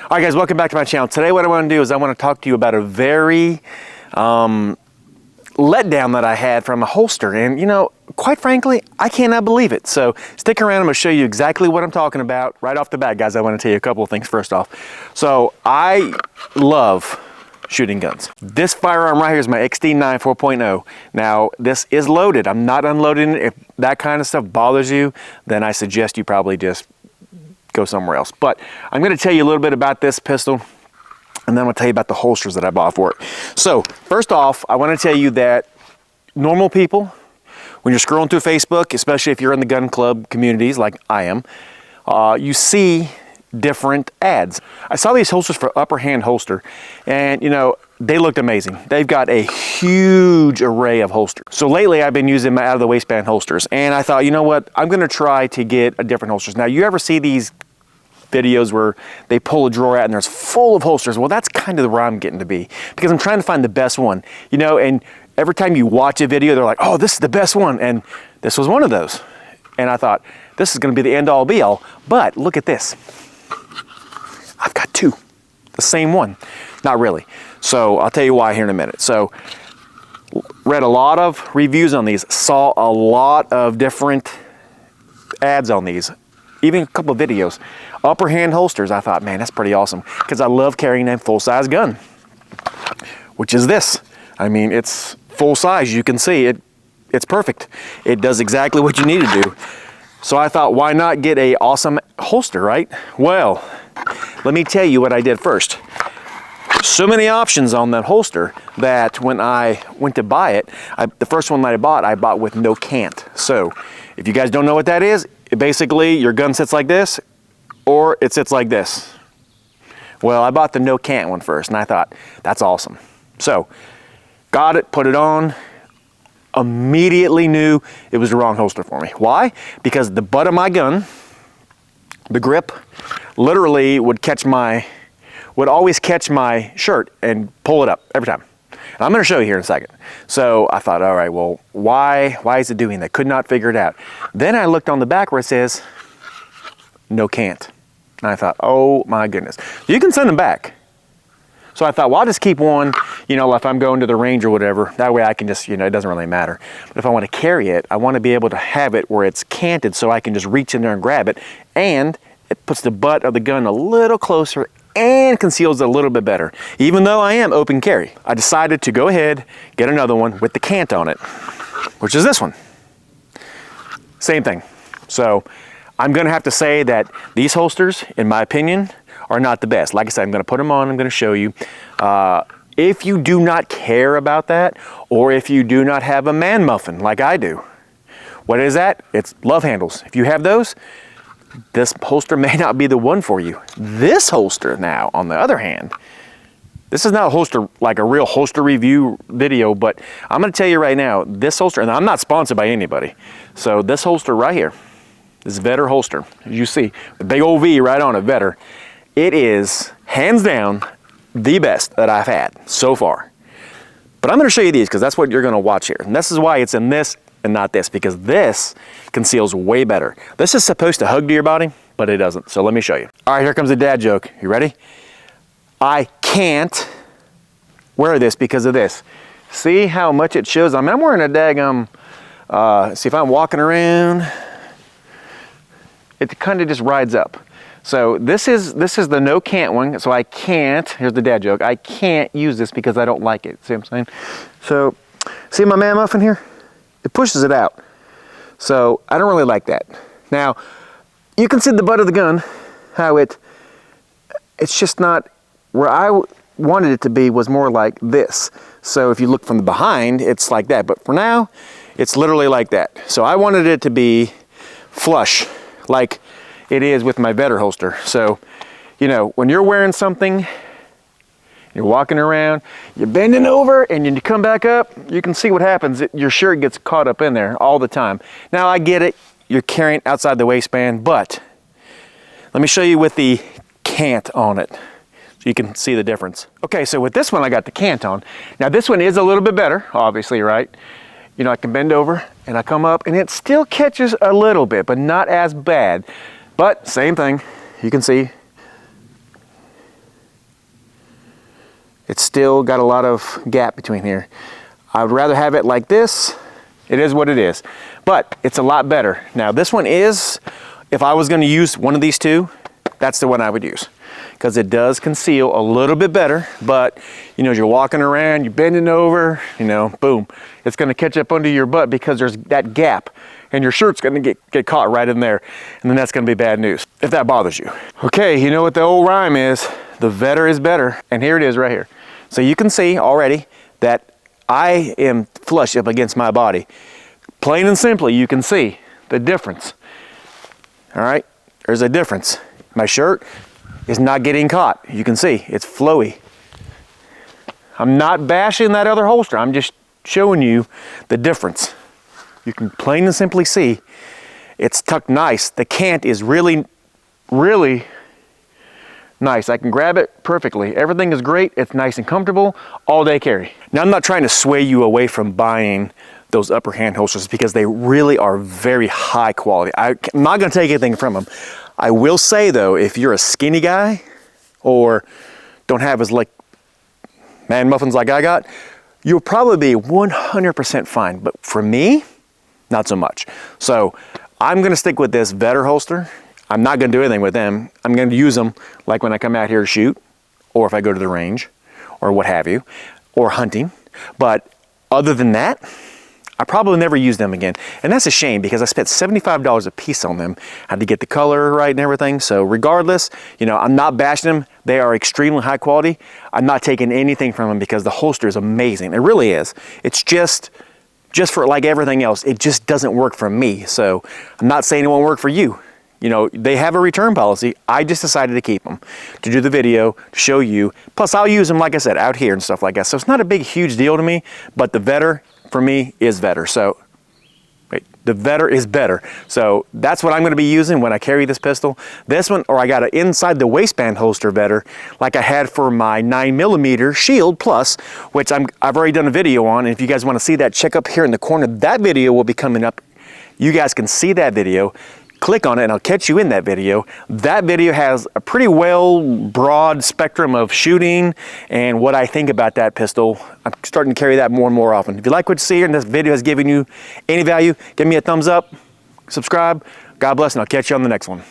All right, guys, welcome back to my channel. Today what I want to do is I want to talk to you about a very letdown that I had from a holster. And, you know, quite frankly, I cannot believe it. So stick around. I'm going to show you exactly what I'm talking about right off the bat, guys. I want to tell you a couple of things first off. So I love shooting guns. This firearm right here is my XD9 4.0. Now, this is loaded. I'm not unloading it. If that kind of stuff bothers you, then I suggest you probably just go somewhere else. But I'm going to tell you a little bit about this pistol, and then I'm going to tell you about the holsters that I bought for it. So, first off, I want to tell you that normal people, when you're scrolling through Facebook, especially if you're in the gun club communities like I am, you see different ads. I saw these holsters for Upperhand holster, and you know, they looked amazing. They've got a huge array of holsters. So lately I've been using my out of the waistband holsters, and I thought, you know what, I'm gonna try to get a different holsters. Now, you ever see these videos where they pull a drawer out and there's full of holsters? Well, that's kind of where I'm getting to be, because I'm trying to find the best one, you know. And every time you watch a video, they're like, oh, this is the best one, and this was one of those. And I thought, this is gonna be the end all be all. But look at this, I've got two, the same one. Not really. So I'll tell you why here in a minute. So read a lot of reviews on these, saw a lot of different ads on these, even a couple of videos. Upperhand holsters, I thought, man, that's pretty awesome, because I love carrying a full-size gun, which is this. I mean, it's full size. You can see it. It's perfect. It does exactly what you need to do. So I thought, why not get a awesome holster, right? Well, let me tell you what I did first. So many options on that holster that when I went to buy it, the first one that I bought with no cant. So if you guys don't know what that is, basically your gun sits like this or it sits like this. Well, I bought the no cant one first, and I thought, that's awesome. So got it, put it on, immediately knew it was the wrong holster for me. Why? Because the butt of my gun, the grip, literally would always catch my shirt and pull it up every time. And I'm going to show you here in a second. So I thought, all right, well, why is it doing that? Could not figure it out. Then I looked on the back where it says no cant. And I thought, oh my goodness. You can send them back. So I thought, well, I'll just keep one, you know, if I'm going to the range or whatever. That way I can just, you know, it doesn't really matter. But if I want to carry it, I want to be able to have it where it's canted so I can just reach in there and grab it. And it puts the butt of the gun a little closer and conceals it a little bit better. Even though I am open carry, I decided to go ahead, get another one with the cant on it, which is this one. Same thing. So I'm going to have to say that these holsters, in my opinion, are not the best. Like I said, I'm going to put them on, I'm going to show you. If you do not care about that, or if you do not have a man muffin like I do, what is that? It's love handles. If you have those, this holster may not be the one for you. This holster now, on the other hand, this is not a holster, like a real holster review video, but I'm going to tell you right now, this holster, and I'm not sponsored by anybody, so this holster right here, this vedder holster, as you see, the big old V right on it, vedder, it is hands down the best that I've had so far. But I'm going to show you these because that's what you're going to watch here. And this is why it's in this and not this, because this conceals way better. This is supposed to hug to your body, but it doesn't. So let me show you. All right, here comes the dad joke. You ready? I can't wear this because of this. See how much it shows? I mean, I'm wearing a daggum, see if I'm walking around, it kind of just rides up. So this is the no cant one, so I can't, here's the dad joke, I can't use this because I don't like it. See what I'm saying? So, see my man muffin here? It pushes it out. So I don't really like that. Now, you can see the butt of the gun, how it's just not where I wanted it to be, was more like this. So if you look from the behind, it's like that. But for now, it's literally like that. So I wanted it to be flush, like it is with my vedder holster. So, you know, when you're wearing something, you're walking around, you're bending over, and then you come back up, you can see what happens. Your shirt gets caught up in there all the time. Now, I get it, you're carrying outside the waistband, but let me show you with the cant on it so you can see the difference. Okay, so with this one, I got the cant on. Now, this one is a little bit better, obviously, right? You know, I can bend over, and I come up, and it still catches a little bit, but not as bad. But same thing, you can see It's still got a lot of gap between here. I would rather have it like this. It is what it is, but it's a lot better. Now this one is, if I was gonna use one of these two, that's the one I would use, because it does conceal a little bit better, but you know, as you're walking around, you're bending over, you know, boom, it's gonna catch up under your butt because there's that gap, and your shirt's gonna get caught right in there, and then that's gonna be bad news, if that bothers you. Okay, you know what the old rhyme is, the vedder is better, and here it is right here. So you can see already that I am flush up against my body. Plain and simply, you can see the difference. All right, there's a difference. My shirt is not getting caught. You can see it's flowy. I'm not bashing that other holster. I'm just showing you the difference. You can plain and simply see it's tucked nice. The cant is really, really nice. I can grab it perfectly. Everything is great. It's nice and comfortable. All day carry. Now, I'm not trying to sway you away from buying those Upperhand holsters because they really are very high quality. I'm not going to take anything from them. I will say though, if you're a skinny guy or don't have as like man muffins like I got, you'll probably be 100% fine. But for me, not so much. So I'm going to stick with this vedder holster. I'm not going to do anything with them. I'm going to use them like when I come out here to shoot, or if I go to the range, or what have you, or hunting. But other than that, I probably never use them again. And that's a shame because I spent $75 a piece on them. I had to get the color right and everything. So regardless, you know, I'm not bashing them. They are extremely high quality. I'm not taking anything from them because the holster is amazing. It really is. It's just for like everything else, it just doesn't work for me. So I'm not saying it won't work for you. You know, they have a return policy. I just decided to keep them to do the video, to show you. Plus, I'll use them, like I said, out here and stuff like that. So it's not a big, huge deal to me, but the vedder, for me, is vedder. So, wait, the vedder is better. So that's what I'm going to be using when I carry this pistol. This one, or I got an inside the waistband holster vedder, like I had for my 9mm Shield Plus, which I've already done a video on. And if you guys want to see that, check up here in the corner. That video will be coming up. You guys can see that video. Click on it and I'll catch you in that video. That video has a pretty well broad spectrum of shooting and what I think about that pistol. I'm starting to carry that more and more often. If you like what you see here and this video has given you any value, give me a thumbs up, subscribe. God bless, and I'll catch you on the next one.